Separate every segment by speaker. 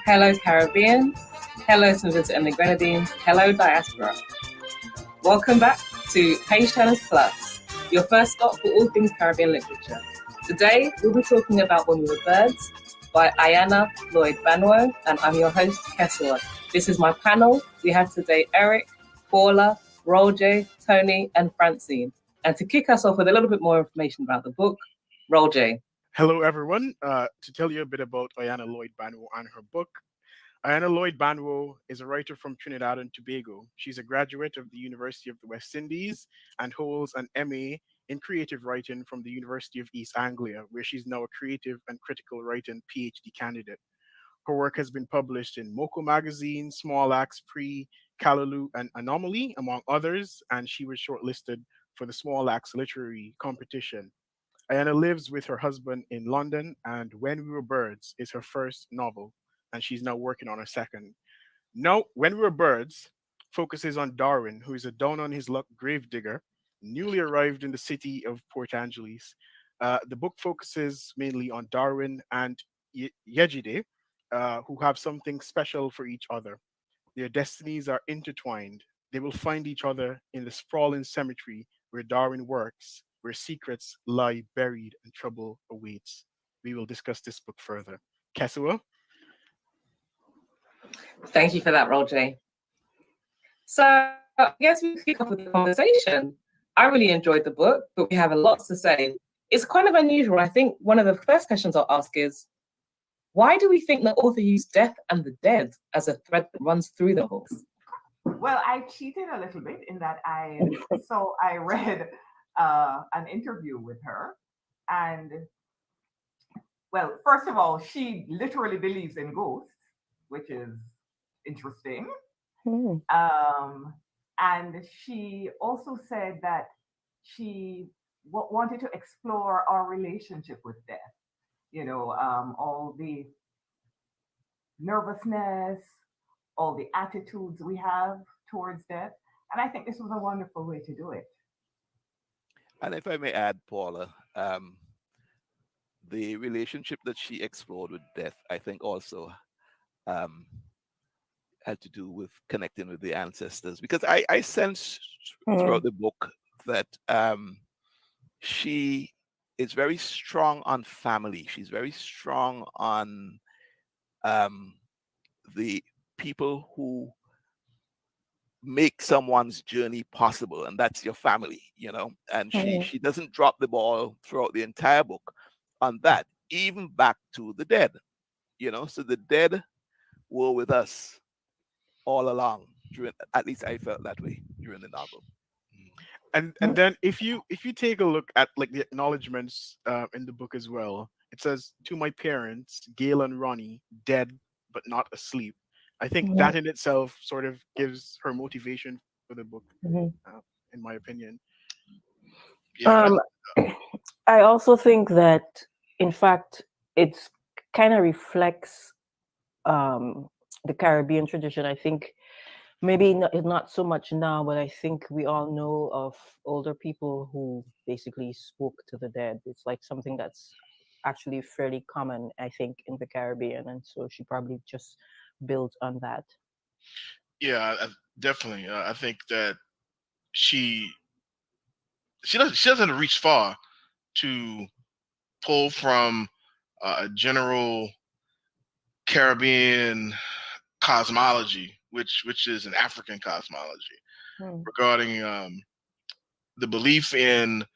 Speaker 1: Hello Caribbean, hello Smithers and the Grenadines, hello Diaspora. Welcome back to Page Turners Plus, your first stop for all things Caribbean literature. Today we'll be talking about When We Were Birds by Ayanna Lloyd Banwo, and I'm your host, Keswa. This is my panel. We have today Eric, Paula, Roger, Tony, and Francine. And to kick us off with a little bit more information about the book, Roger.
Speaker 2: Hello, everyone. To tell you a bit about Ayanna Lloyd Banwo and her book, Ayanna Lloyd Banwo is a writer from Trinidad and Tobago. She's a graduate of the University of the West Indies and holds an MA in creative writing from the University of East Anglia, where she's now a creative and critical writing PhD candidate. Her work has been published in Moco Magazine, Small Axe, Pre, Callaloo, and Anomaly, among others, and she was shortlisted for the Small Axe Literary Competition. Ayanna lives with her husband in London, and When We Were Birds is her first novel, and she's now working on her second. Now, When We Were Birds focuses on Darwin, who is a down on his luck gravedigger, newly arrived in the city of Port Angeles. The book focuses mainly on Darwin and Yejide, who have something special for each other. Their destinies are intertwined. They will find each other in the sprawling cemetery where Darwin works, where secrets lie buried and trouble awaits. We will discuss this book further. Kesua?
Speaker 1: Thank you for that, Roger. So I guess we kick off with the conversation. I really enjoyed the book, but we have a lot to say. It's kind of unusual. I think one of the first questions I'll ask is, why do we think the author used death and the dead as a thread that runs through the books?
Speaker 3: Well, I cheated a little bit in that I read an interview with her, and well, first of all, she literally believes in ghosts, which is interesting. And she also said that she wanted to explore our relationship with death. You know, all the nervousness, all the attitudes we have towards death. And I think this was a wonderful way to do it.
Speaker 4: And if I may add, Paula, the relationship that she explored with death, I think also had to do with connecting with the ancestors. Because I sense throughout the book that she is very strong on family. She's very strong on the people who make someone's journey possible, and that's your family, you know. And she doesn't drop the ball throughout the entire book on that, even back to the dead, you know. So the dead were with us all along. At least I felt that way during the novel.
Speaker 2: And then if you take a look at like the acknowledgments in the book as well, it says, "To my parents, Gail and Ronnie, dead but not asleep." I think that in itself sort of gives her motivation for the book, in my opinion.
Speaker 5: Yeah. I also think that, in fact, it's kind of reflects the Caribbean tradition. I think maybe not so much now, but I think we all know of older people who basically spoke to the dead. It's like something that's actually fairly common, I think, in the Caribbean, and so she probably just built on that.
Speaker 6: Yeah, definitely. I think that she doesn't reach far to pull from a general Caribbean cosmology, which is an African cosmology, regarding the belief in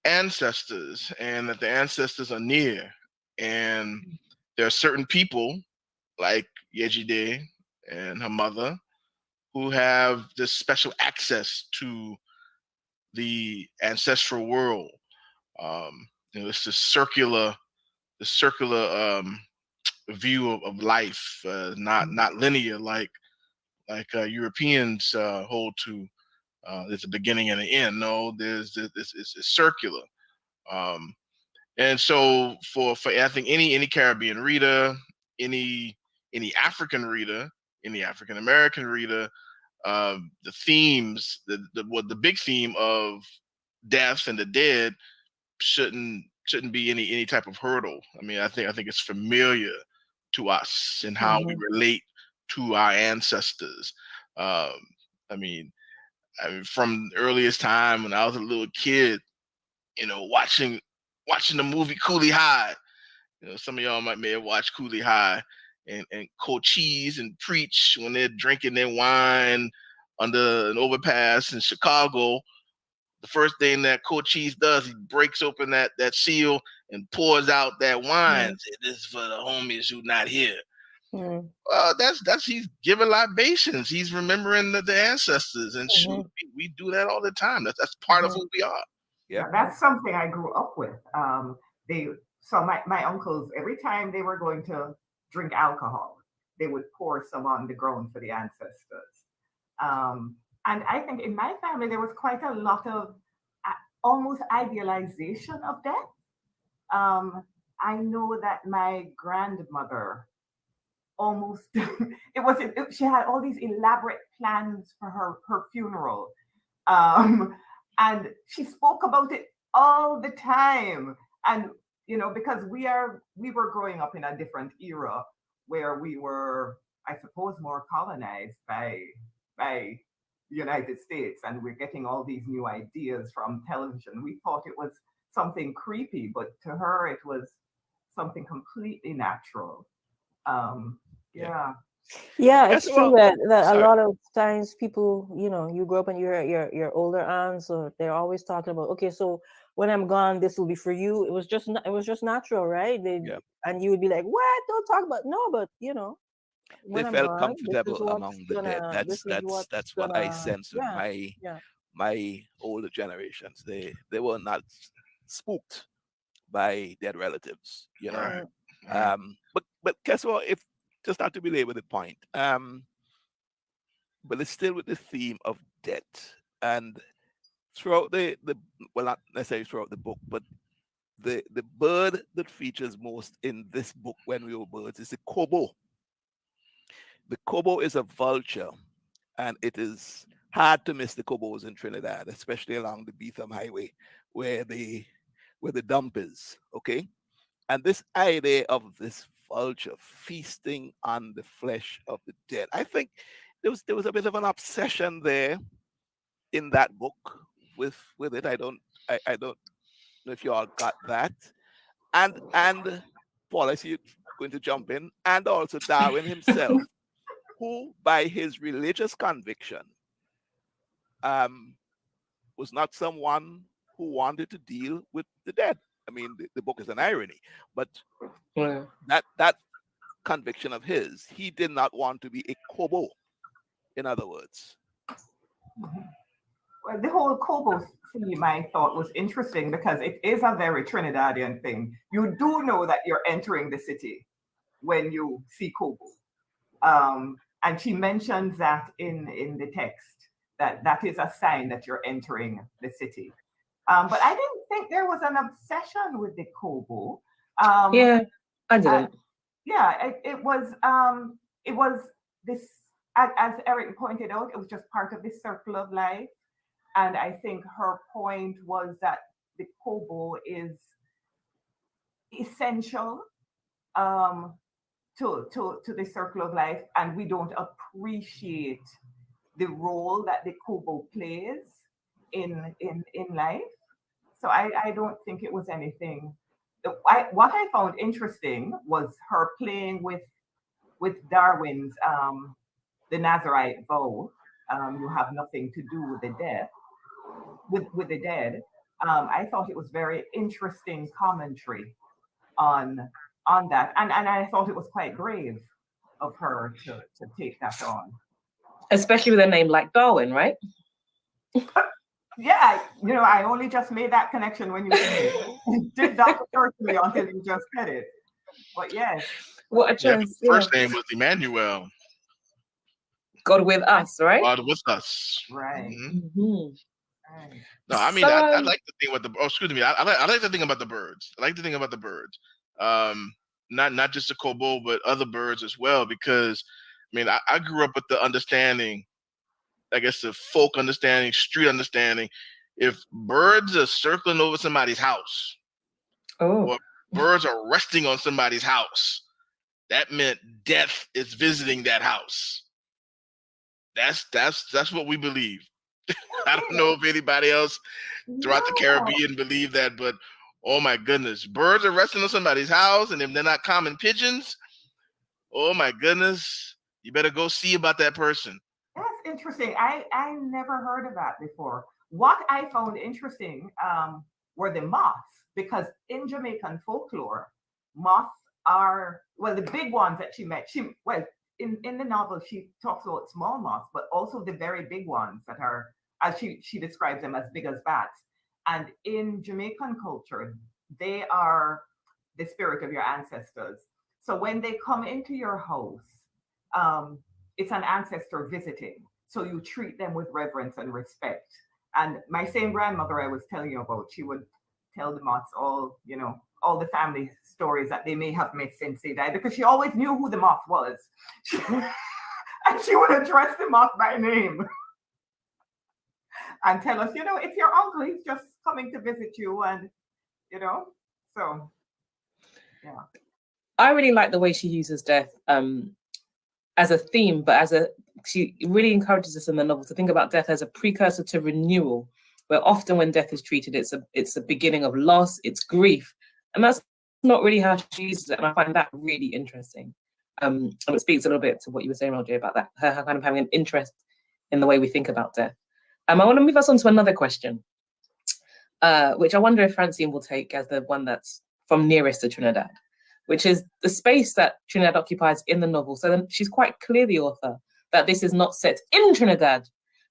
Speaker 6: ancestors and that the ancestors are near, and there are certain people like Yejide and her mother who have this special access to the ancestral world. You know, it's the circular view of life, not linear like Europeans hold to. There's a beginning and an end. No, there's this it's circular. And so for I think any Caribbean reader, any African reader, any African American reader, the themes, the big theme of death and the dead shouldn't be any type of hurdle. I mean, I think it's familiar to us and how we relate to our ancestors. I mean, from the earliest time when I was a little kid, watching the movie Cooley High. Some of y'all may have watched Cooley High, and Cochise and Preach when they're drinking their wine under an overpass in Chicago. The first thing that Cochise does, he breaks open that seal and pours out that wine. Say, this is for the homies who not here. Well, that's he's giving libations. He's remembering the ancestors, and shoot, we do that all the time. That's part of who we are.
Speaker 3: Yeah, that's something I grew up with. So my uncles, every time they were going to drink alcohol, they would pour some on the ground for the ancestors. And I think in my family there was quite a lot of almost idealization of death. I know that my grandmother almost she had all these elaborate plans for her funeral, and she spoke about it all the time. And because we were growing up in a different era where we were, I suppose, more colonized by the United States, and we're getting all these new ideas from television. We thought it was something creepy, but to her it was something completely natural. Yeah,
Speaker 5: it's true that a lot of times people, you grow up and your older aunts, so they're always talking about, okay, so when I'm gone, this will be for you. It was just natural, right? And you would be like, what? Don't talk about but
Speaker 4: they felt comfortable among the dead. That's what I sense with my older generations. They were not spooked by dead relatives,
Speaker 6: Right.
Speaker 4: But guess what? If just not to belabor the point, but it's still with the theme of death. And throughout well, not necessarily throughout the book, but the bird that features most in this book, When We Were Birds, is the kobo. The kobo is a vulture, and it is hard to miss the kobos in Trinidad, especially along the Beetham Highway, where the dump is. Okay, and this idea of this vulture feasting on the flesh of the dead, I think there was a bit of an obsession there in that book with it. I don't know if you all got that, and Paul, I see you going to jump in, and also Darwin himself, who by his religious conviction was not someone who wanted to deal with the dead. I mean, the book is an irony, but that conviction of his, he did not want to be a kobo, in other words.
Speaker 3: Well, the whole kobo theme, I thought, was interesting because it is a very Trinidadian thing. You do know that you're entering the city when you see kobo. And she mentions that in the text, that is a sign that you're entering the city. But I didn't think there was an obsession with the kobo.
Speaker 1: I didn't.
Speaker 3: It was this, as Eric pointed out, it was just part of this circle of life. And I think her point was that the kobo is essential to the circle of life, and we don't appreciate the role that the kobo plays in life. So I don't think it was anything. What I found interesting was her playing with Darwin's the Nazarite vow. You have nothing to do with the dead. With the dead, I thought it was very interesting commentary on that, and I thought it was quite brave of her to take that on,
Speaker 1: especially with a name like Darwin, right?
Speaker 3: Yeah, I only just made that connection when you said it. It did not occur to me until you just said it. But yes,
Speaker 1: what a chance!
Speaker 6: First name was Emmanuel.
Speaker 1: God with us, right?
Speaker 6: God with us,
Speaker 3: right.
Speaker 6: Mm-hmm. No, I mean, I like the thing about the. Oh, excuse me. I like the thing about the birds. I like the thing about the birds. Not just the kobo, but other birds as well. Because I mean, I grew up with the understanding, I guess, the folk understanding, street understanding. If birds are circling over somebody's house, or birds are resting on somebody's house, that meant death is visiting that house. That's what we believe. I don't know if anybody else throughout the Caribbean believe that, but oh my goodness, birds are resting on somebody's house, and if they're not common pigeons, oh my goodness, you better go see about that person.
Speaker 3: That's interesting. I never heard of that before. What I found interesting were the moths, because in Jamaican folklore, moths are, well, the big ones that she met. In the novel, she talks about small moths, but also the very big ones that are, as she describes them, as big as bats. And in Jamaican culture, they are the spirit of your ancestors. So when they come into your house, it's an ancestor visiting. So you treat them with reverence and respect. And my same grandmother I was telling you about, she would tell the moths all the family stories that they may have met since they died, because she always knew who the moth was. And she would address the moth by name and tell us, it's your uncle, he's just coming to visit you. And, so, yeah.
Speaker 1: I really like the way she uses death as a theme, but she really encourages us in the novel to think about death as a precursor to renewal, where often when death is treated, it's a beginning of loss, it's grief. And that's not really how she uses it. And I find that really interesting. And it speaks a little bit to what you were saying, Roger, about that, her kind of having an interest in the way we think about death. I want to move us on to another question, which I wonder if Francine will take as the one that's from nearest to Trinidad, which is the space that Trinidad occupies in the novel. So then she's quite clear, the author, that this is not set in Trinidad,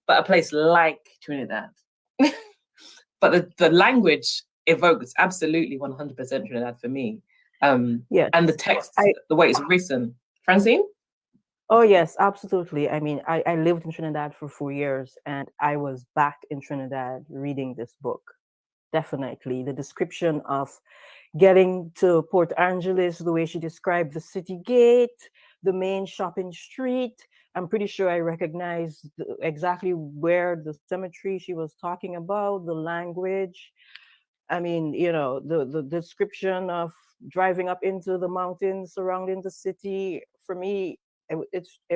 Speaker 1: but a place like Trinidad. But the language evokes absolutely 100% Trinidad for me.
Speaker 5: Yes.
Speaker 1: And the text, the way it's written. Francine?
Speaker 5: Oh, yes, absolutely. I mean, I lived in Trinidad for 4 years, and I was back in Trinidad reading this book. Definitely. The description of getting to Port Angeles, the way she described the city gate, the main shopping street. I'm pretty sure I recognized exactly where the cemetery she was talking about, the language. I mean, the description of driving up into the mountains surrounding the city. For me, I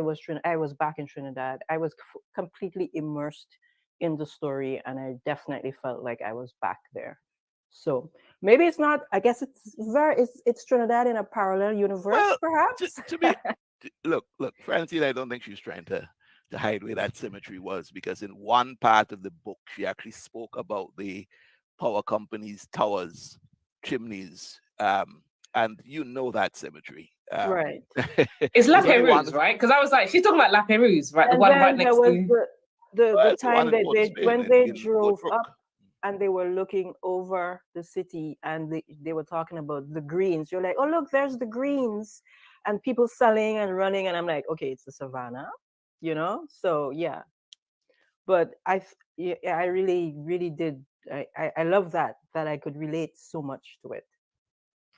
Speaker 5: was back in Trinidad. I was completely immersed in the story, and I definitely felt like I was back there. So maybe it's not. I guess it's Trinidad in a parallel universe, perhaps.
Speaker 4: Look, Francine, I don't think she's trying to hide where that cemetery was, because in one part of the book, she actually spoke about the power company's towers, chimneys, and that cemetery.
Speaker 5: Right.
Speaker 1: It's La Perouse, right? Because I was like, she's talking about La Perouse, right?
Speaker 5: And
Speaker 1: the one right next to
Speaker 5: the time that when they drove up and they were looking over the city, and they were talking about the greens. You're like, oh, look, there's the greens, and people selling and running. And I'm like, okay, it's the savannah, So, yeah. But I really, really did. I love that I could relate so much to it,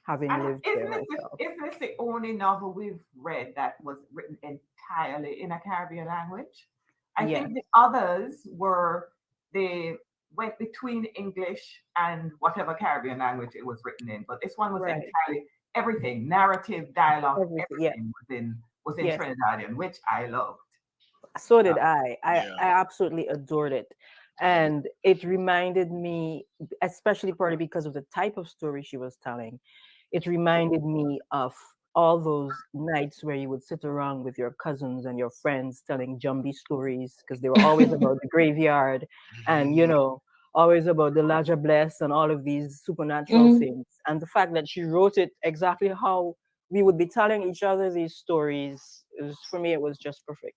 Speaker 5: having lived there myself.
Speaker 3: Isn't this the only novel we've read that was written entirely in a Caribbean language? I think the others they went between English and whatever Caribbean language it was written in, but this one was entirely everything, narrative, dialogue, everything was in Trinidadian, which I loved.
Speaker 5: So did I. I absolutely adored it. And it reminded me, especially probably because of the type of story she was telling, it reminded me of all those nights where you would sit around with your cousins and your friends telling jumbie stories, because they were always about the graveyard and, always about the Laja Bless and all of these supernatural things. And the fact that she wrote it exactly how we would be telling each other these stories, for me, it was just perfect.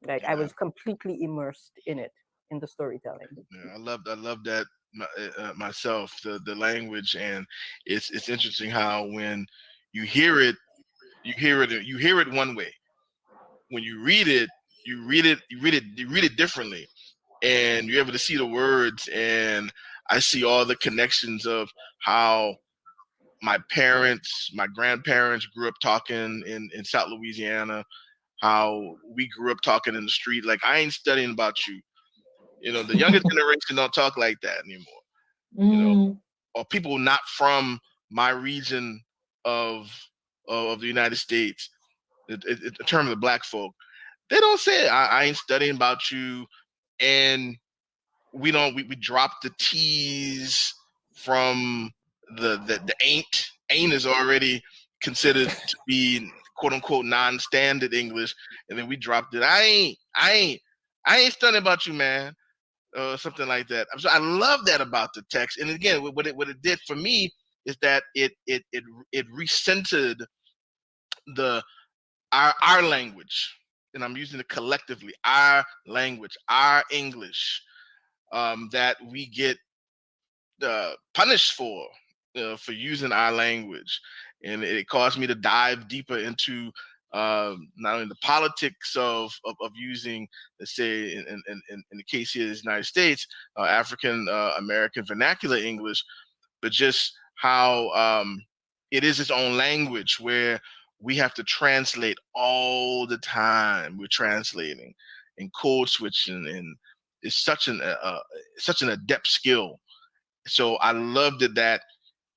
Speaker 5: Like I was completely immersed in it, in the storytelling.
Speaker 6: Yeah, I love that myself, the language, and it's interesting how when you hear it one way. When you read it differently, and you're able to see the words. And I see all the connections of how my grandparents grew up talking in South Louisiana, how we grew up talking in the street. Like, I ain't studying about you. The youngest generation don't talk like that anymore. Or people not from my region of of the United States, in terms of black folk, they don't say I ain't studying about you, and we drop the T's from the ain't. Ain't is already considered to be quote unquote non-standard English, and then we dropped it. I ain't studying about you, man. Something like that. So I love that about the text. And again, what it did for me is that it recentered our language, and I'm using it collectively, our language, our English, that we get punished for using our language, and it caused me to dive deeper into not only the politics of using, let's say, in the case here in the United States, African American vernacular English, but just how it is its own language where we have to translate all the time. We're translating and code switching, and it's such an adept skill. So I loved it that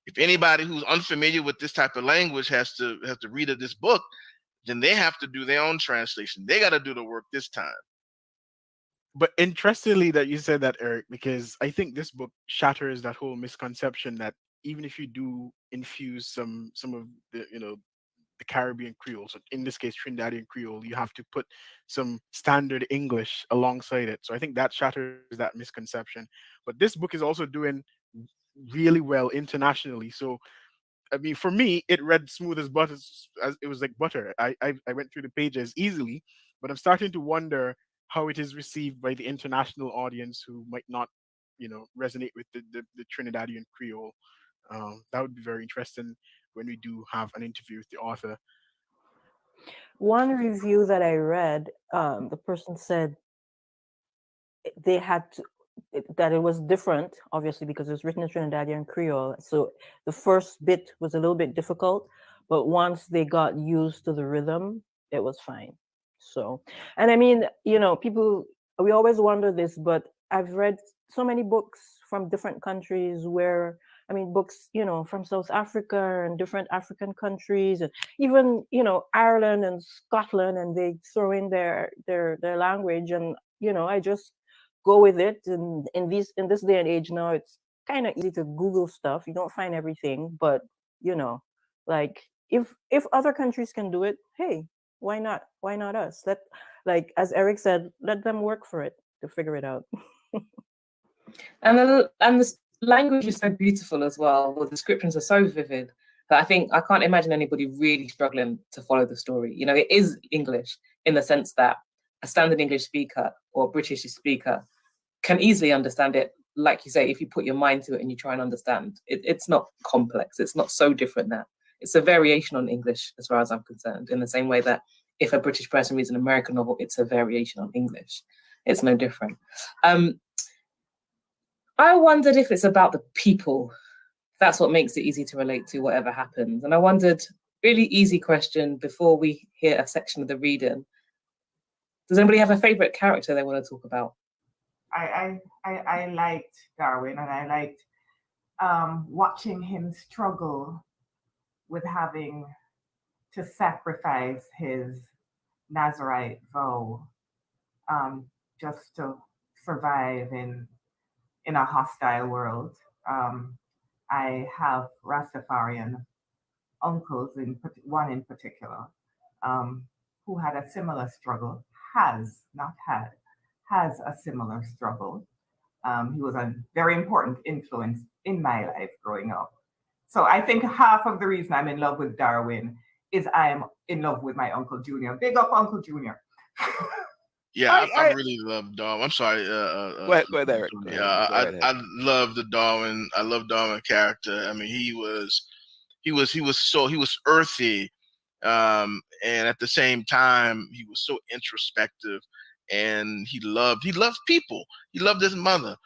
Speaker 6: if anybody who's unfamiliar with this type of language has to read this book, then they have to do their own translation. They got to do the work this time.
Speaker 2: But interestingly that you said that, Eric, because I think this book shatters that whole misconception that even if you do infuse some of the the Caribbean Creole, so in this case Trinidadian Creole, you have to put some standard English alongside it. So I think that shatters that misconception. But this book is also doing really well internationally. So I mean, for me, it read smooth as butter. As it was like butter. I went through the pages easily, but I'm starting to wonder how it is received by the international audience who might not, resonate with the Trinidadian Creole. That would be very interesting when we do have an interview with the author.
Speaker 5: One review that I read, the person said they had to, that it was different, obviously, because it was written in Trinidadian Creole. So the first bit was a little bit difficult, but once they got used to the rhythm, it was fine. So, and I mean, people, we always wonder this, but I've read so many books from different countries where, I mean, books, from South Africa and different African countries, and even, Ireland and Scotland, and they throw in their language, and I just go with it. And in this day and age now, it's kind of easy to Google stuff. You don't find everything, but like if other countries can do it, hey, why not? Why not us? Like as Eric said, let them work for it to figure it out.
Speaker 1: And the language is so beautiful as well. The descriptions are so vivid that I can't imagine anybody really struggling to follow the story. It is English in the sense that a standard English speaker or British speaker can easily understand it. Like you say, if you put your mind to it and you try and understand, it's not complex. It's not so different that it's a variation on English, as far as I'm concerned, in the same way that if a British person reads an American novel, it's a variation on English. It's no different. I wondered if it's about the people. That's what makes it easy to relate to whatever happens. And I wondered, really easy question before we hear a section of the reading. Does anybody have a favorite character they want to talk about?
Speaker 3: I liked Darwin, and I liked watching him struggle with having to sacrifice his Nazarite vow just to survive in a hostile world. I have Rastafarian uncles, one in particular, who had a similar struggle, has a similar struggle. He was a very important influence in my life growing up. So I think half of the reason I'm in love with Darwin is I am in love with my Uncle Junior. Big up, Uncle Junior.
Speaker 6: Yeah, I really love Darwin. I'm sorry.
Speaker 4: Go ahead, Eric.
Speaker 6: I love the Darwin. I love Darwin character. I mean, he was earthy, and at the same time, he was so introspective, and he loved people. He loved his mother,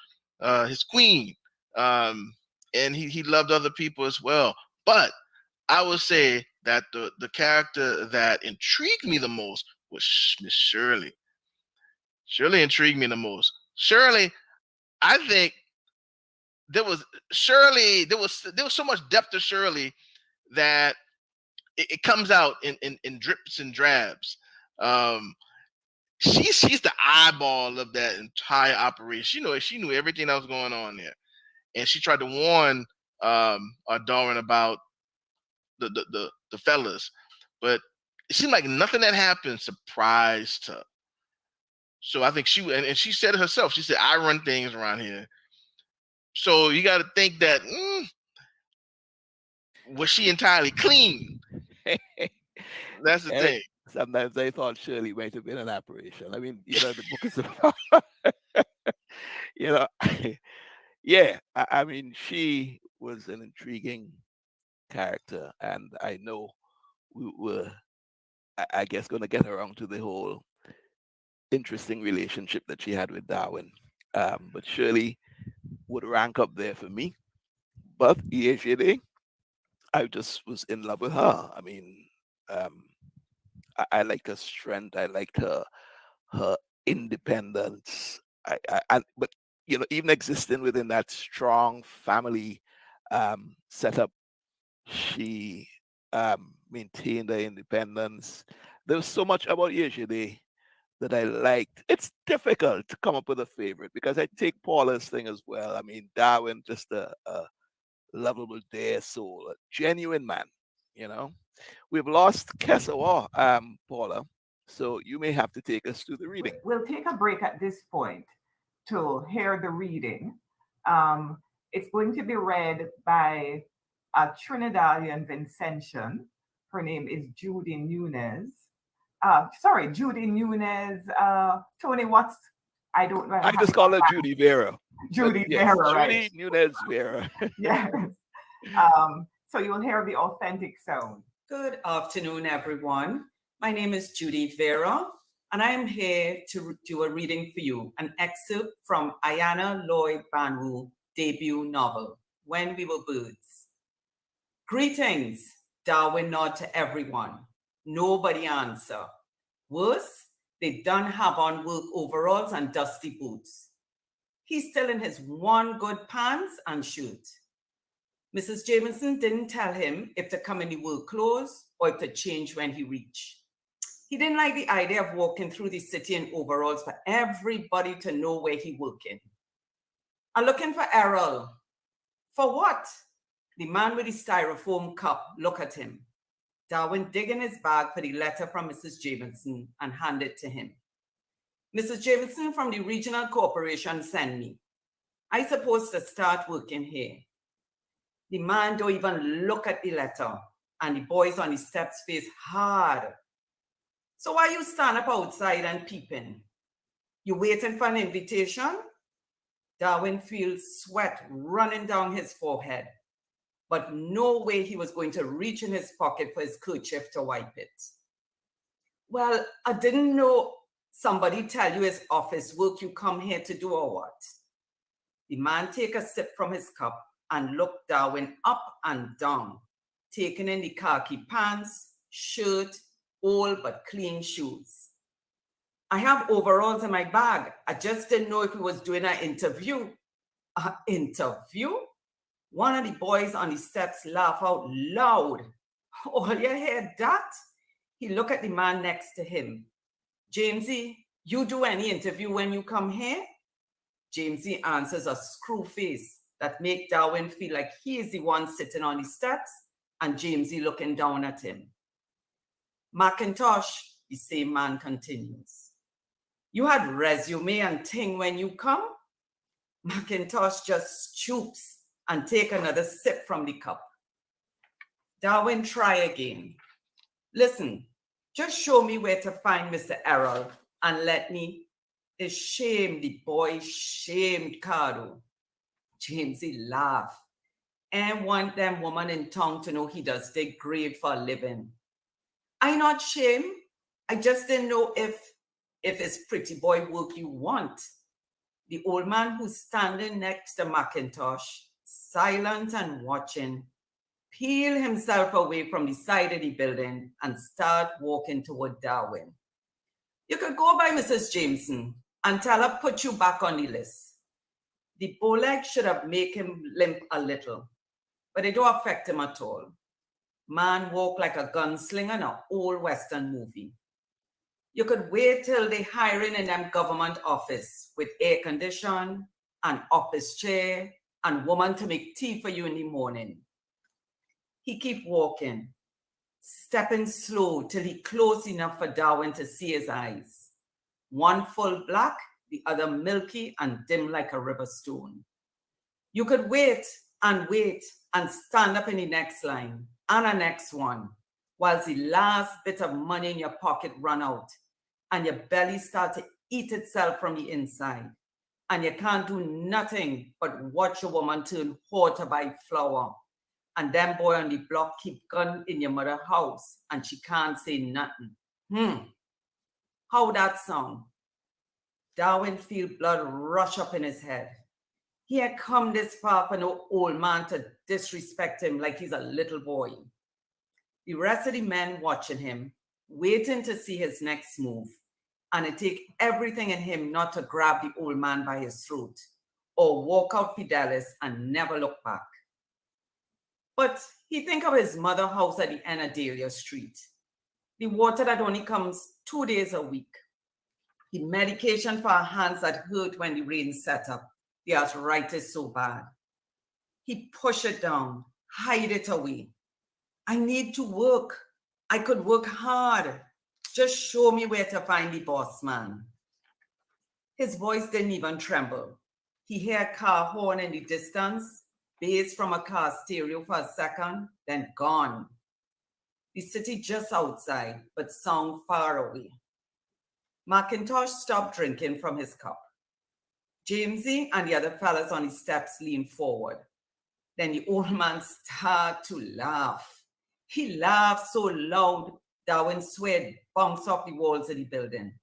Speaker 6: his queen, and he loved other people as well. But I would say that the character that intrigued me the most was Miss Shirley. Shirley intrigued me the most. Shirley, I think there was so much depth to Shirley that it comes out in drips and drabs. She's the eyeball of that entire operation. She knew everything that was going on there, and she tried to warn Darwin about the fellas, but it seemed like nothing that happened surprised her. So I think and she said it herself. She said, "I run things around here." So you got to think that was she entirely clean? That's the thing.
Speaker 4: Sometimes I thought Shirley might have been an apparition. I mean, the book is about, yeah. I mean, she was an intriguing character, and I know we were, I guess, going to get around to the whole interesting relationship that she had with Darwin. But Shirley would rank up there for me. But yesterday, I just was in love with her. I mean, I liked her strength. I liked her independence. But even existing within that strong family setup, she maintained her independence. There was so much about yesterday that I liked. It's difficult to come up with a favorite because I take Paula's thing as well. I mean, Darwin, just a lovable, dear soul, a genuine man. We've lost Kesawa, Paula, so you may have to take us to the reading.
Speaker 3: We'll take a break at this point to hear the reading. It's going to be read by a Trinidadian Vincentian. Her name is Judy Nunez. Judy Nunez. Tony, I don't know.
Speaker 4: I just call her Judy Vera.
Speaker 3: Judy Vera, right?
Speaker 4: Judy Nunez Vera.
Speaker 3: Yes. So you'll hear the authentic sound.
Speaker 7: Good afternoon, everyone. My name is Judy Vera, and I am here to do a reading for you, an excerpt from Ayanna Lloyd Banwo debut novel, When We Were Birds. Greetings, Darwin nod to everyone. Nobody answer. Worse, they done have on work overalls and dusty boots. He's still in his one good pants and shirt. Mrs. Jameson didn't tell him if to come in the work clothes or if to change when he reached. He didn't like the idea of walking through the city in overalls for everybody to know where he working. I'm looking for Errol. For what? The man with the styrofoam cup looked at him. Darwin dig in his bag for the letter from Mrs. Jameson and hand it to him. Mrs. Jameson from the regional corporation sent me. I supposed to start working here. The man don't even look at the letter, and the boys on the steps face hard. So why you stand up outside and peeping? You waiting for an invitation? Darwin feels sweat running down his forehead, but no way he was going to reach in his pocket for his kerchief to wipe it. Well, I didn't know somebody tell you his office work you come here to do or what? The man take a sip from his cup and looked Darwin up and down, taking in the khaki pants, shirt, old but clean shoes. I have overalls in my bag. I just didn't know if he was doing an interview. An interview? One of the boys on the steps laughed out loud. Oh, you heard that? He looked at the man next to him. Jamesy, you do any interview when you come here? Jamesy answers a screw face that make Darwin feel like he is the one sitting on the steps and Jamesy looking down at him. Macintosh, the same man continues. You had resume and thing when you come? Macintosh just stoops and take another sip from the cup. Darwin try again. Listen, just show me where to find Mr. Errol and let me. It's shame the boy shamed Cardo. Jamesy laugh and want them woman in town to know he does dig grave for a living. I not shame. I just didn't know if it's pretty boy work you want. The old man who's standing next to Macintosh, silent and watching, peel himself away from the side of the building and start walking toward Darwin. You could go by Mrs. Jameson and tell her put you back on the list. The bowleg should have made him limp a little, but it don't affect him at all. Man walk like a gunslinger in an old Western movie. You could wait till they hiring in them government office with air condition, an office chair, and woman to make tea for you in the morning. He keep walking, stepping slow till he close enough for Darwin to see his eyes. One full black, the other milky and dim like a river stone. You could wait and stand up in the next line and the next one, whilst the last bit of money in your pocket run out and your belly start to eat itself from the inside. And you can't do nothing but watch a woman turn whore to buy flour. And them boy on the block keep gun in your mother house and she can't say nothing. How that sound? Darwin feel blood rush up in his head. He had come this far for no old man to disrespect him like he's a little boy. The rest of the men watching him, waiting to see his next move, and it take everything in him not to grab the old man by his throat or walk out Fidelis and never look back. But he think of his mother house at the end of Dahlia Street, the water that only comes 2 days a week, the medication for her hands that hurt when the rain set up, the arthritis so bad. He push it down, hide it away. I need to work. I could work hard. Just show me where to find the boss man. His voice didn't even tremble. He heard a car horn in the distance, bass from a car stereo for a second, then gone. The city just outside, but sound far away. McIntosh stopped drinking from his cup. Jamesy and the other fellas on the steps leaned forward. Then the old man started to laugh. He laughed so loud, Darwin sweat bounced off the walls of the building.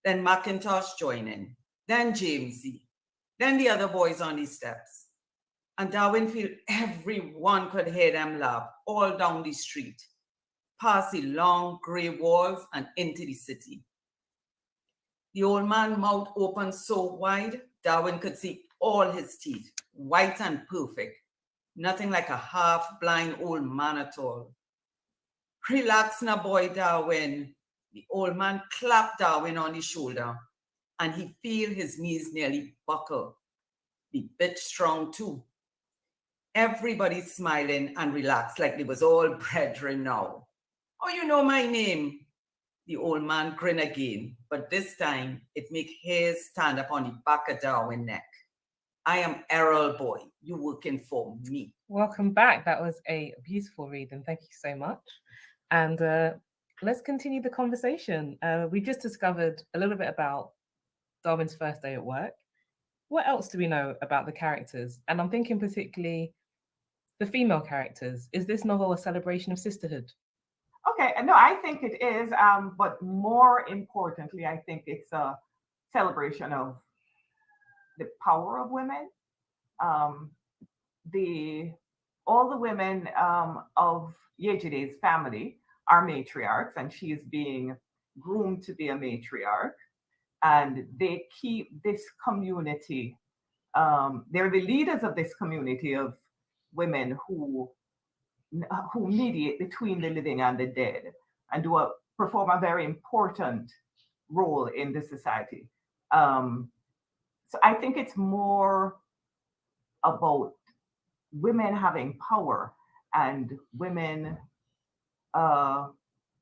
Speaker 7: Then McIntosh joined in. Then Jamesy. Then the other boys on the steps. And Darwin felt everyone could hear them laugh all down the street, past the long gray walls and into the city. The old man's mouth opened so wide, Darwin could see all his teeth, white and perfect. Nothing like a half-blind old man at all. Relax now, boy, Darwin. The old man clapped Darwin on the shoulder, and he feel his knees nearly buckle. Be bit strong too. Everybody smiling and relaxed like they was all brethren now. Oh, you know my name? The old man grin again, but this time it make hairs stand up on the back of Darwin's neck. I am Errol Boy. You working for me.
Speaker 1: Welcome back. That was a beautiful read, and thank you so much. And let's continue the conversation. We just discovered a little bit about Darwin's first day at work. What else do we know about the characters? And I'm thinking particularly the female characters. Is this novel a celebration of sisterhood?
Speaker 3: Okay, no, I think it is, but more importantly, I think it's a celebration of the power of women. All the women of Yejide's family are matriarchs, and she is being groomed to be a matriarch. And they keep this community. They're the leaders of this community of women who mediate between the living and the dead and perform a very important role in the society. So I think it's more about women having power and women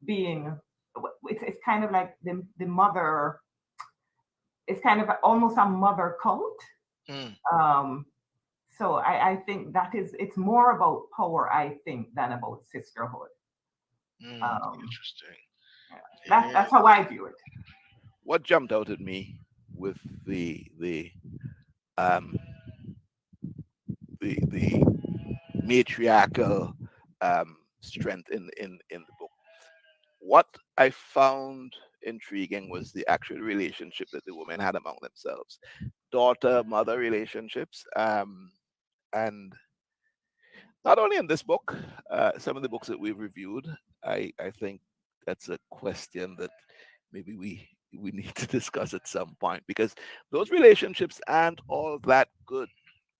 Speaker 3: being, it's kind of like the mother, it's kind of almost a mother cult. So I think it's more about power, I think, than about sisterhood.
Speaker 6: Interesting.
Speaker 3: That's how I view it.
Speaker 4: What jumped out at me with the matriarchal strength in the book. What I found intriguing was the actual relationship that the women had among themselves, daughter-mother relationships, and not only in this book, some of the books that we've reviewed. I think that's a question that maybe we need to discuss at some point, because those relationships aren't all that good.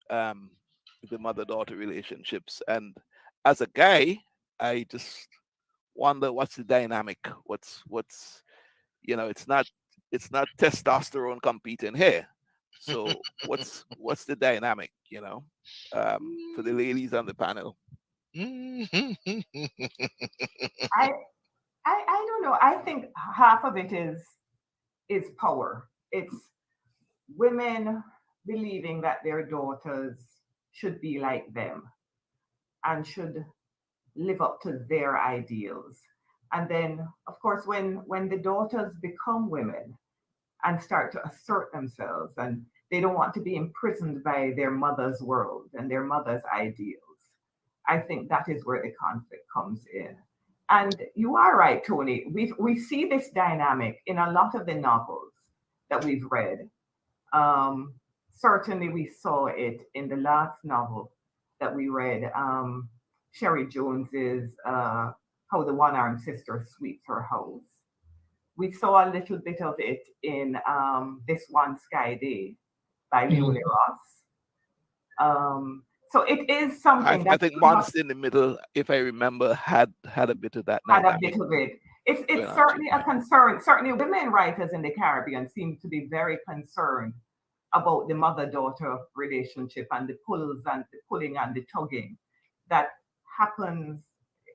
Speaker 4: The mother-daughter relationships, and as a guy, I just wonder what's the dynamic. What's it's not testosterone competing here. So what's the dynamic, for the ladies on the panel?
Speaker 3: I don't know. I think half of it is power. It's women believing that their daughters should be like them and should live up to their ideals. And then, of course, when the daughters become women and start to assert themselves, and they don't want to be imprisoned by their mother's world and their mother's ideals, I think that is where the conflict comes in. And you are right, Tony. We see this dynamic in a lot of the novels that we've read. Certainly, we saw it in the last novel that we read, Sherry Jones's How the One-Armed Sister Sweeps Her House. We saw a little bit of it in This One Sky Day by Leonie Ross. So it is something
Speaker 4: I think Monster in the Middle, if I remember, had a bit of that.
Speaker 3: Had a bit of it. It's certainly a concern. Certainly, women writers in the Caribbean seem to be very concerned about the mother-daughter relationship and the pulls and the pulling and the tugging that happens.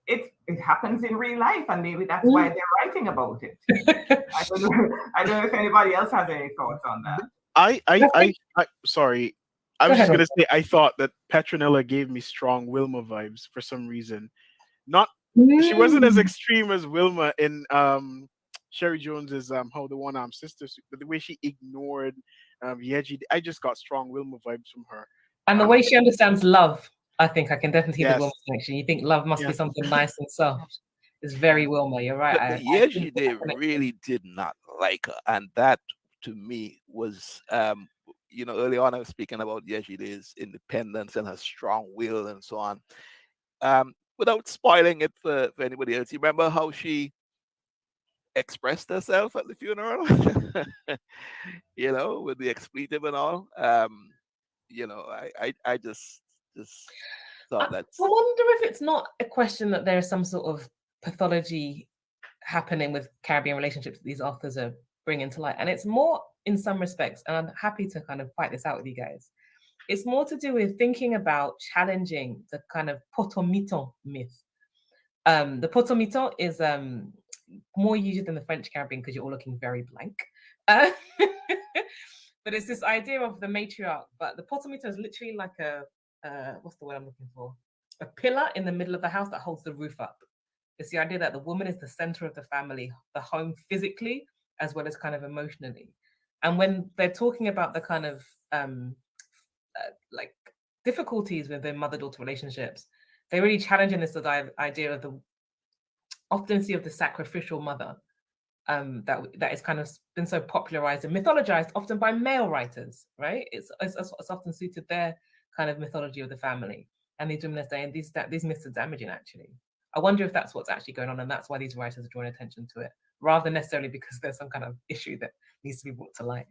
Speaker 3: It happens in real life, and maybe that's why they're writing about it. I don't know if anybody else has any thoughts on that.
Speaker 2: I sorry. I was just gonna say I thought that Petronella gave me strong Wilma vibes for some reason. She wasn't as extreme as Wilma in Sherry Jones's How the One-Armed Sister, but the way she ignored Yeji, I just got strong Wilma vibes from her.
Speaker 1: And the way she understands love, I think I can definitely hear
Speaker 2: Yes.
Speaker 1: the Wilma connection. You think love must be something nice and soft. It's very Wilma. You're right.
Speaker 4: But Yeji, they really did not like her, and that to me was early on I was speaking about Yejide's independence and her strong will and so on. Without spoiling it for anybody else, you remember how she expressed herself at the funeral? With the expletive and all. I just thought that.
Speaker 1: I wonder if it's not a question that there is some sort of pathology happening with Caribbean relationships that these authors are bringing to light. And it's more, in some respects, and I'm happy to kind of fight this out with you guys, it's more to do with thinking about challenging the kind of potomiton myth. The potomiton is more used in the French Caribbean because you're all looking very blank. But it's this idea of the matriarch. But the potomiton is literally like what's the word I'm looking for? A pillar in the middle of the house that holds the roof up. It's the idea that the woman is the center of the family, the home physically, as well as kind of emotionally. And when they're talking about the kind of like difficulties with their mother-daughter relationships, they're really challenging this idea of the often of the sacrificial mother that is kind of been so popularized and mythologized often by male writers, right? It's often suited their kind of mythology of the family, and these women are saying these myths are damaging. Actually, I wonder if that's what's actually going on, and that's why these writers are drawing attention to it, rather than necessarily because there's some kind of issue that needs to be brought to light.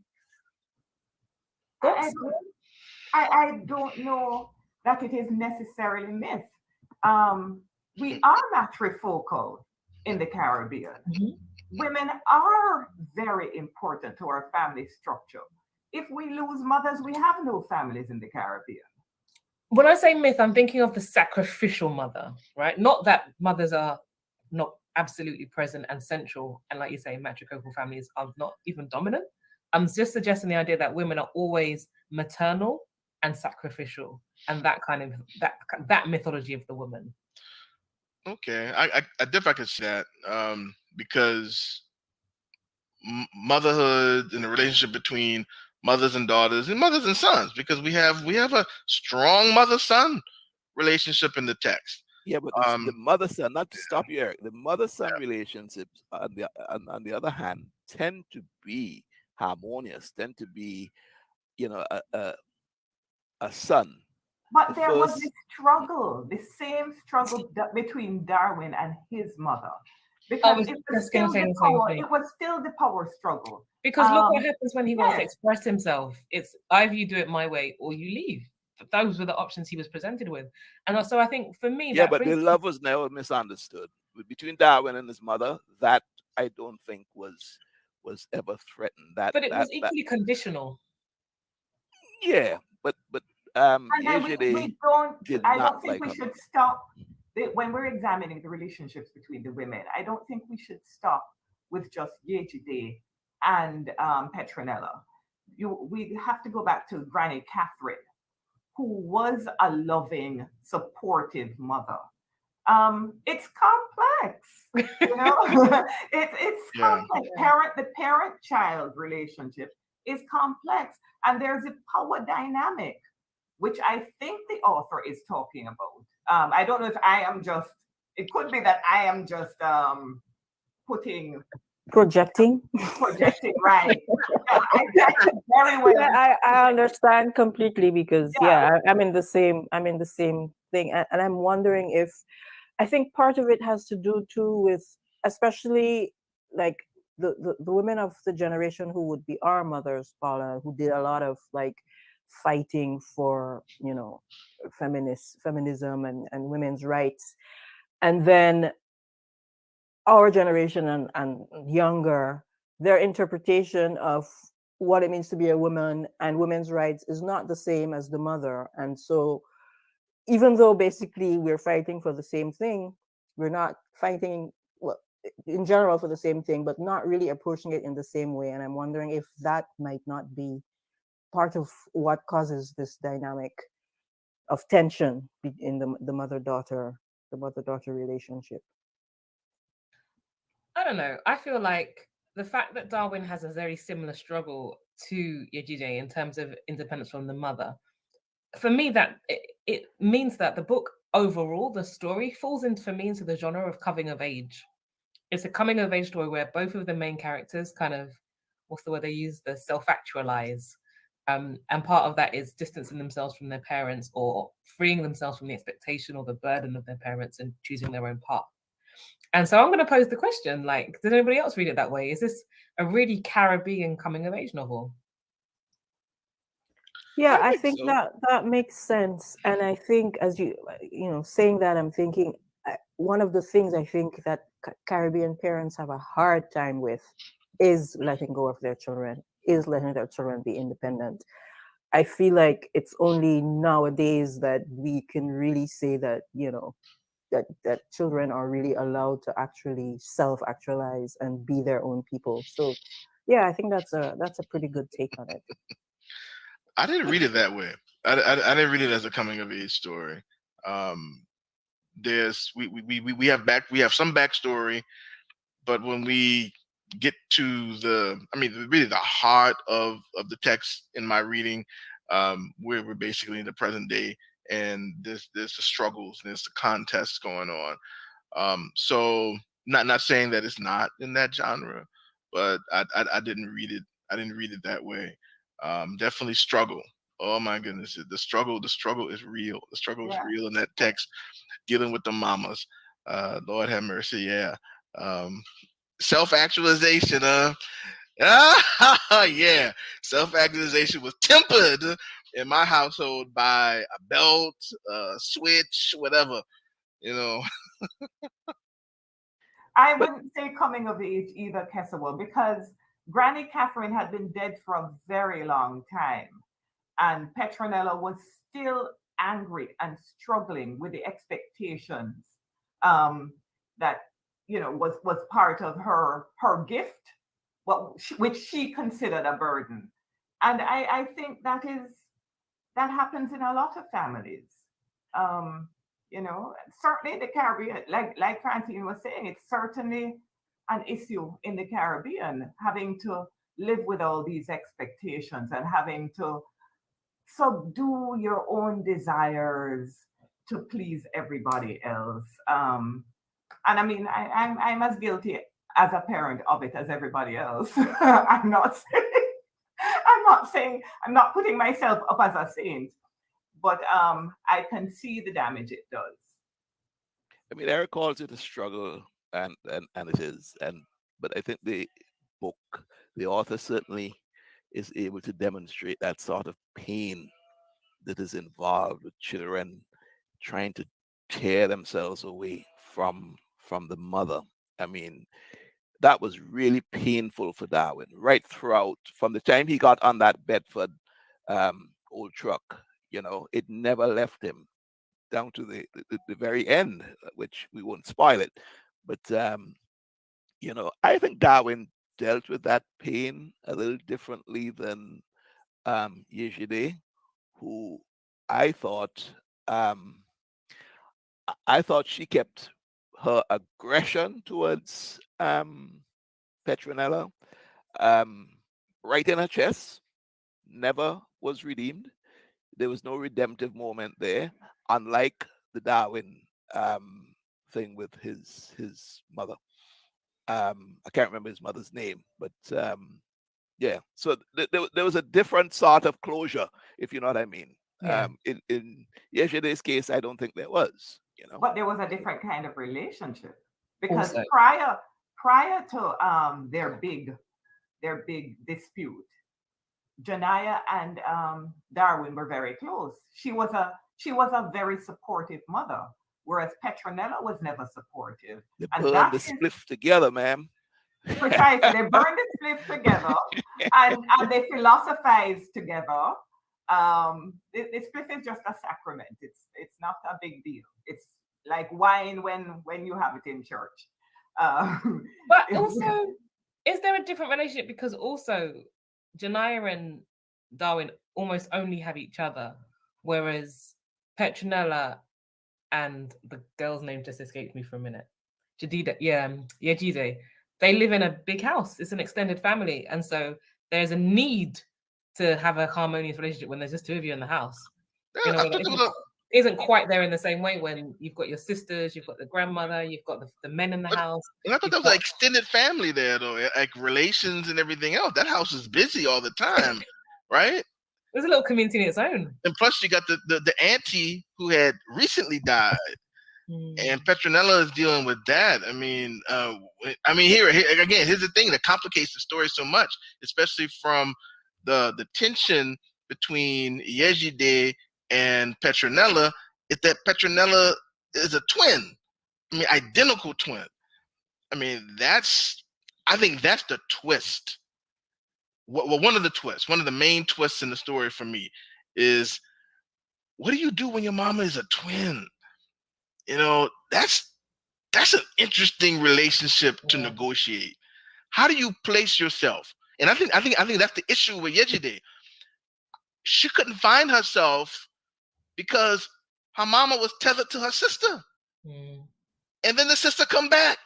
Speaker 3: I don't know that it is necessarily myth. We are matrifocal in the Caribbean. Women are very important to our family structure. If we lose mothers, we have no families in the Caribbean.
Speaker 1: When I say myth, I'm thinking of the sacrificial mother, right? Not that mothers are not absolutely present and central, and like you say, matrifocal families are not even dominant. I'm just suggesting the idea that women are always maternal and sacrificial, and that kind of that mythology of the woman.
Speaker 6: Okay, I definitely could see that because motherhood and the relationship between mothers and daughters and mothers and sons, because we have a strong mother-son relationship in the text.
Speaker 4: Yeah, but the mother-son, not to stop you, Eric, the mother-son relationships on the other hand tend to be harmonious, tend to be, a son.
Speaker 3: But there was this struggle, the same struggle between Darwin and his mother. Because it was still the power struggle.
Speaker 1: Because look what happens when he wants to express himself. It's either you do it my way or you leave. those were the options he was presented with. And also, I think for me,
Speaker 4: Yeah,
Speaker 1: that
Speaker 4: but the
Speaker 1: brings
Speaker 4: love was never misunderstood. Between Darwin and his mother, that I don't think was ever threatened.
Speaker 1: but it was equally conditional.
Speaker 4: Yeah, but
Speaker 3: And then
Speaker 4: usually did
Speaker 3: I
Speaker 4: not
Speaker 3: don't think
Speaker 4: like
Speaker 3: we
Speaker 4: her
Speaker 3: should
Speaker 4: mother.
Speaker 3: stop when we're examining the relationships between the women. I don't think we should stop with just Yejide and Petronella. We have to go back to Granny Catherine, who was a loving, supportive mother. It's complex, you know. It's
Speaker 6: Yeah.
Speaker 3: complex. The parent-child relationship is complex, and there's a power dynamic, which I think the author is talking about. I don't know if I am just. It could be that I am just putting
Speaker 5: Projecting.
Speaker 3: projecting right. Yeah, I could very well.
Speaker 5: Yeah, I understand completely because
Speaker 3: Yeah,
Speaker 5: I'm in the same thing, and I'm wondering if I think part of it has to do too with especially like the women of the generation who would be our mothers, Paula, who did a lot of like fighting for, feminism and women's rights. And then our generation and younger, their interpretation of what it means to be a woman and women's rights is not the same as the mother. And so even though basically we're fighting for the same thing, we're not fighting, well, in general for the same thing, but not really approaching it in the same way. And I'm wondering if that might not be part of what causes this dynamic of tension in the mother-daughter relationship.
Speaker 1: I don't know. I feel like the fact that Darwin has a very similar struggle to Yejide in terms of independence from the mother, for me, that it means that the book overall, the story falls into for me into the genre of coming of age. It's a coming of age story where both of the main characters kind of, what's the word they use, the self-actualize. And part of that is distancing themselves from their parents or freeing themselves from the expectation or the burden of their parents and choosing their own path. And so I'm going to pose the question, like, did anybody else read it that way? Is this a really Caribbean coming of age novel?
Speaker 5: Yeah, I
Speaker 4: think
Speaker 5: think
Speaker 4: so.
Speaker 5: that makes sense. And I think as saying that, I'm thinking one of the things I think that Caribbean parents have a hard time with is letting go of their children, is letting their children be independent. I feel like it's only nowadays that we can really say that, that children are really allowed to actually self-actualize and be their own people. So yeah, I think that's a pretty good take on it.
Speaker 6: I didn't read it that way. I didn't read it as a coming of age story. Um, there's we have some backstory, but when we get to really the heart of the text in my reading, we're basically in the present day, and there's the struggles, there's the contests going on. So not saying that it's not in that genre, but I didn't read it. I didn't read it that way. Definitely struggle. Oh my goodness, the struggle is real. The struggle is
Speaker 3: yeah.
Speaker 6: real in that text, dealing with the mamas. Lord have mercy, yeah. Self-actualization, yeah. Self-actualization was tempered in my household by a belt, a switch, whatever, you know.
Speaker 3: I
Speaker 4: But
Speaker 3: wouldn't say coming of age either, Kessawell, because Granny Catherine had been dead for a very long time. And Petronella was still angry and struggling with the expectations um, that was part of her gift, which she considered a burden. And I think that happens in a lot of families. Um, certainly in the Caribbean, like Francine was saying, it's certainly an issue in the Caribbean, having to live with all these expectations and having to subdue your own desires to please everybody else. And I mean, I'm as guilty as a parent of it as everybody else. I'm not putting myself up as a saint, but I can see the damage it does.
Speaker 4: I mean, Eric calls it a struggle, and it is. But I think the book, the author certainly is able to demonstrate that sort of pain that is involved with children trying to tear themselves away from the mother. I mean, that was really painful for Darwin right throughout from the time he got on that Bedford old truck. It never left him down to the very end, which we won't spoil it. But I think Darwin dealt with that pain a little differently than Yejide, who I thought um, I thought she kept her aggression towards Petronella right in her chest, never was redeemed. There was no redemptive moment there, unlike the Darwin thing with his mother. I can't remember his mother's name, but yeah. So there was a different sort of closure, if you know what I mean.
Speaker 1: Yeah.
Speaker 4: In yesterday's case, I don't think there was.
Speaker 3: But there was a different kind of relationship because
Speaker 1: Also.
Speaker 3: prior to their big dispute, Janaya and Darwin were very close. She was a very supportive mother, whereas Petronella was never supportive.
Speaker 4: They
Speaker 3: And
Speaker 4: burned
Speaker 3: that
Speaker 4: the
Speaker 3: is
Speaker 4: spliff together, ma'am.
Speaker 3: precisely, they burned the spliff together and they philosophize together. The spliff is just a sacrament. It's not a big deal. It's like wine when you have it in church.
Speaker 1: But also, is there a different relationship? Because also, Janaya and Darwin almost only have each other, whereas Petronella and the girl's name just escaped me for a minute. Jadida, Jide. They live in a big house. It's an extended family, and so there's a need to have a harmonious relationship when there's just two of you in the house.
Speaker 6: Yeah, I thought there was
Speaker 1: Isn't quite there in the same way when you've got your sisters, you've got the grandmother, you've got the men in the house.
Speaker 6: And I thought there was an extended family there, though, like relations and everything else. That house is busy all the time, right?
Speaker 1: There's a little community in its own.
Speaker 6: And plus, you got the auntie who had recently died, and Petronella is dealing with that. I mean, here again, here's the thing that complicates the story so much, especially from the tension between Yejide and Petronella, is that Petronella is a twin. I mean, identical twin. I mean, I think that's the twist. Well, one of the main twists in the story for me is, what do you do when your mama is a twin? That's an interesting relationship to negotiate. How do you place yourself? And I think that's the issue with Yejide. She couldn't find herself because her mama was tethered to her sister. And then the sister come back,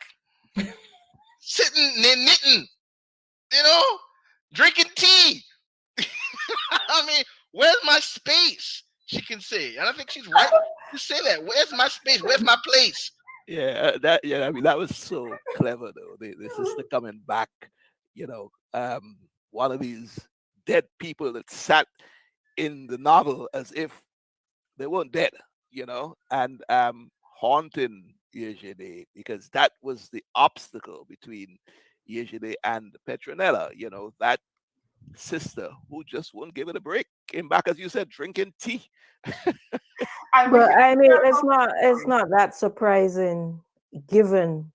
Speaker 6: sitting there knitting, drinking tea. I mean, where's my space? She can say, and I think she's right to say that. Where's my space? Where's my place?
Speaker 4: Yeah, I mean, that was so clever, though. The sister coming back, one of these dead people that sat in the novel as if they weren't dead, and haunting Yejide, because that was the obstacle between Yejide and Petronella, that sister who just won't give it a break, came back, as you said, drinking tea.
Speaker 5: But I mean, it's not that surprising given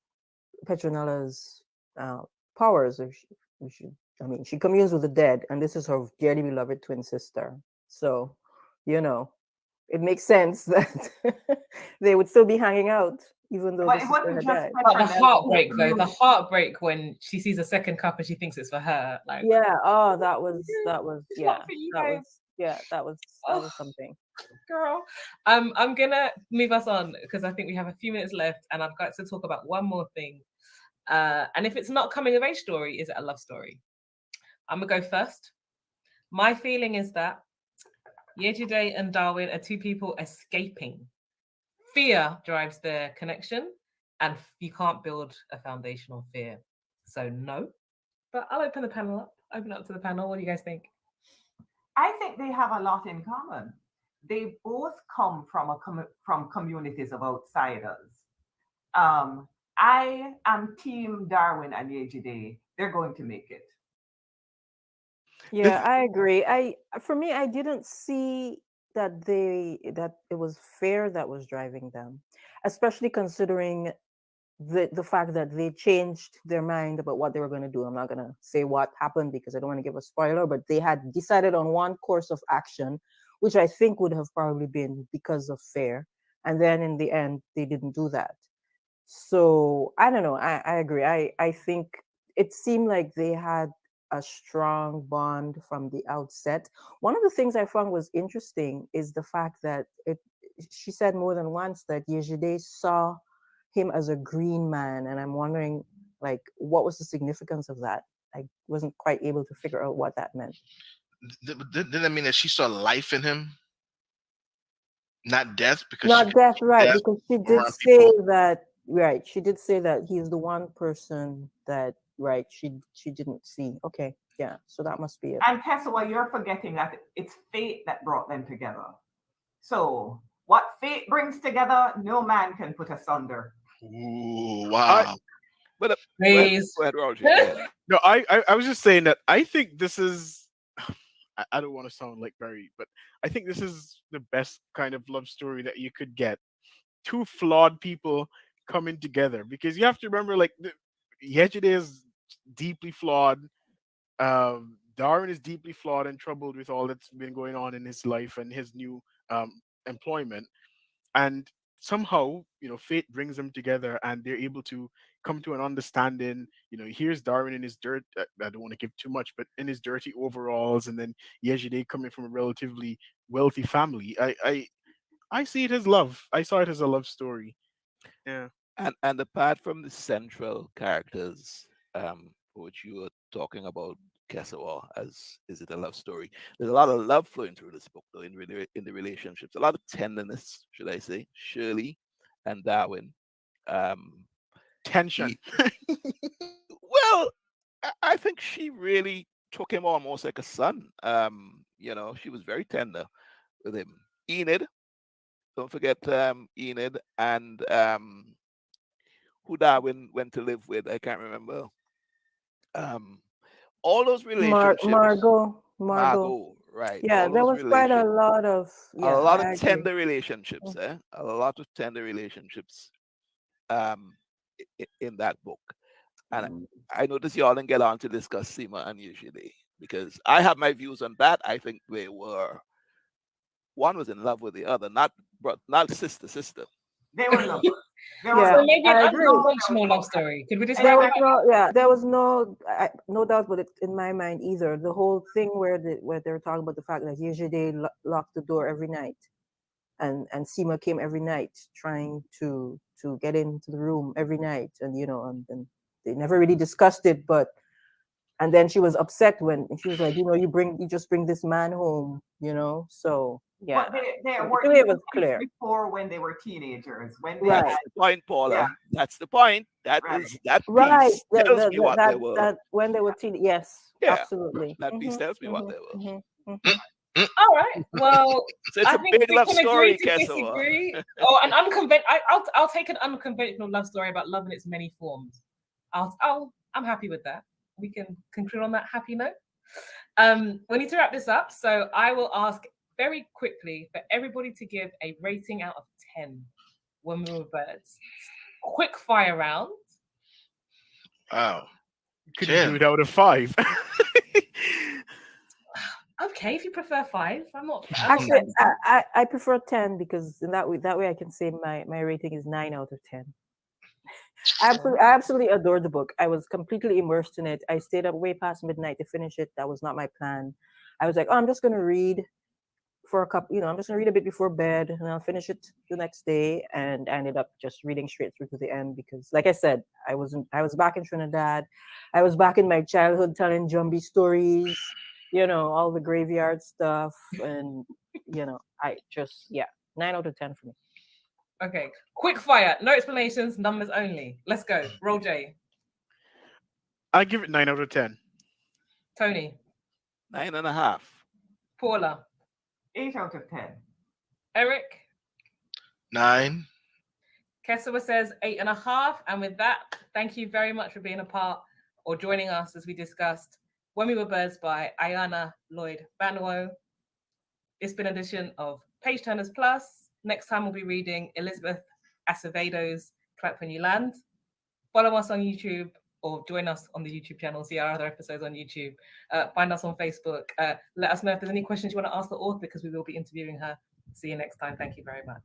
Speaker 5: Petronella's powers. She communes with the dead, and this is her dearly beloved twin sister. So, it makes sense that they would still be hanging out, even though the sister had died.
Speaker 1: But the heartbreak, though, the heartbreak when she sees a second cup and she thinks it's for her. Like,
Speaker 5: yeah, that was something.
Speaker 1: Girl, I'm gonna move us on because I think we have a few minutes left, and I've got to talk about one more thing. And if it's not coming of age story, is it a love story? I'm gonna go first. My feeling is that Yejide and Darwin are two people escaping. Fear drives their connection, and you can't build a foundation on fear. So no, but I'll open the panel up. Open up to the panel. What do you guys think?
Speaker 3: I think they have a lot in common. They both come from communities of outsiders. I am team Darwin and Yejide. They're going to make it.
Speaker 5: Yeah, I agree. For me, I didn't see that it was fear that was driving them, especially considering the fact that they changed their mind about what they were going to do. I'm not going to say what happened because I don't want to give a spoiler, but they had decided on one course of action, which I think would have probably been because of fear. And then in the end, they didn't do that. So I don't know. I agree. I think it seemed like they had a strong bond from the outset. One of the things I found was interesting is the fact that she said more than once that Yejide saw him as a green man, and I'm wondering, like, what was the significance of that? I wasn't quite able to figure out what that meant.
Speaker 6: Didn't that mean that she saw life in him, not death? Because
Speaker 5: Not death, right?
Speaker 6: death
Speaker 5: Because she did
Speaker 6: around
Speaker 5: say
Speaker 6: people.
Speaker 5: that, right? She did say that he's the one person that, right? She didn't see. Okay, yeah. So that must be it.
Speaker 3: And Tessa, you're forgetting that it's fate that brought them together. So what fate brings together, no man can put asunder.
Speaker 6: Ooh, wow.
Speaker 4: But
Speaker 1: Please.
Speaker 4: go ahead, Roger. Go ahead.
Speaker 2: No, I was just saying that I think this is. I don't want to sound like Barry, but I think this is the best kind of love story that you could get. Two flawed people coming together, because you have to remember, like, Yejide is deeply flawed. Darwin is deeply flawed and troubled with all that's been going on in his life and his new employment. And somehow, fate brings them together and they're able to come to an understanding. Here's Darwin in his dirt. I don't want to give too much, but in his dirty overalls, and then Yejide coming from a relatively wealthy family. I see it as love. I saw it as a love story. Yeah.
Speaker 4: And apart from the central characters, which you were talking about, Kesawa, as is it a love story? There's a lot of love flowing through this book, though, in the relationships. A lot of tenderness, should I say? Shirley and Darwin.
Speaker 2: Tension.
Speaker 4: Well, I think she really took him almost like a son. She was very tender with him. Enid, don't forget Enid, and who Darwin went to live with. I can't remember. All those relationships.
Speaker 5: Margot.
Speaker 4: Right.
Speaker 5: Yeah,
Speaker 4: All
Speaker 5: there
Speaker 4: those
Speaker 5: was quite a lot of I agree.
Speaker 4: tender relationships, a lot of tender relationships in that book. And I noticed y'all didn't get on to discuss Seema and Usually, because I have my views on that. I think one was in love with the other, not sister.
Speaker 3: They were lovers.
Speaker 1: So maybe an
Speaker 5: I agree.
Speaker 1: unconventional love story. Could we just
Speaker 5: There was no doubt about it in my mind either. The whole thing where they were talking about the fact that usually they locked the door every night, and Seema came every night trying to get into the room every night, and and they never really discussed it, and then she was upset when she was like, you just bring this man home, so yeah.
Speaker 3: But they were
Speaker 5: it was clear
Speaker 3: before, when they were teenagers. When they
Speaker 4: That's the point, Paula.
Speaker 3: Yeah.
Speaker 4: That's the point. That
Speaker 5: right.
Speaker 4: piece tells me what they were.
Speaker 5: That when they were yes, absolutely.
Speaker 4: That piece tells me what they were.
Speaker 1: All right. Well,
Speaker 4: so it's
Speaker 1: I
Speaker 4: a
Speaker 1: think
Speaker 4: big
Speaker 1: we
Speaker 4: love
Speaker 1: can
Speaker 4: story,
Speaker 1: agree to
Speaker 4: Kesawa.
Speaker 1: disagree. An I'll take an unconventional love story about love in its many forms. I'm happy with that. We can conclude on that happy note. We need to wrap this up, so I will ask very quickly for everybody to give a rating out of 10 When We Were Birds. Quick fire round.
Speaker 6: Wow.
Speaker 2: Could you do it out of 5?
Speaker 1: Okay, if you prefer 5, I'm not.
Speaker 5: Actually, I prefer 10 because in that way I can say my rating is 9 out of 10. I absolutely adored the book. I was completely immersed in it. I stayed up way past midnight to finish it. That was not my plan. I was like, I'm just gonna read for a couple. I'm just gonna read a bit before bed, and I'll finish it the next day. And I ended up just reading straight through to the end because, like I said, I was back in Trinidad. I was back in my childhood telling Jumbie stories. All the graveyard stuff, and I just 9 out of 10 for me.
Speaker 1: Okay, quick fire, no explanations, numbers only. Let's go. Roll J.
Speaker 2: I give it 9 out of 10.
Speaker 1: Tony.
Speaker 4: 9.5.
Speaker 1: Paula.
Speaker 3: 8 out of 10.
Speaker 1: Eric.
Speaker 6: 9.
Speaker 1: Kesawa says 8.5. And with that, thank you very much for being a part or joining us as we discussed When We Were Birds by Ayanna Lloyd Banwo. It's been an edition of Page Turners Plus. Next time we'll be reading Elizabeth Acevedo's Clap When You Land. Follow us on YouTube or join us on the YouTube channel. See our other episodes on YouTube. Find us on Facebook. Let us know if there's any questions you want to ask the author, because we will be interviewing her. See you next time. Thank you very much.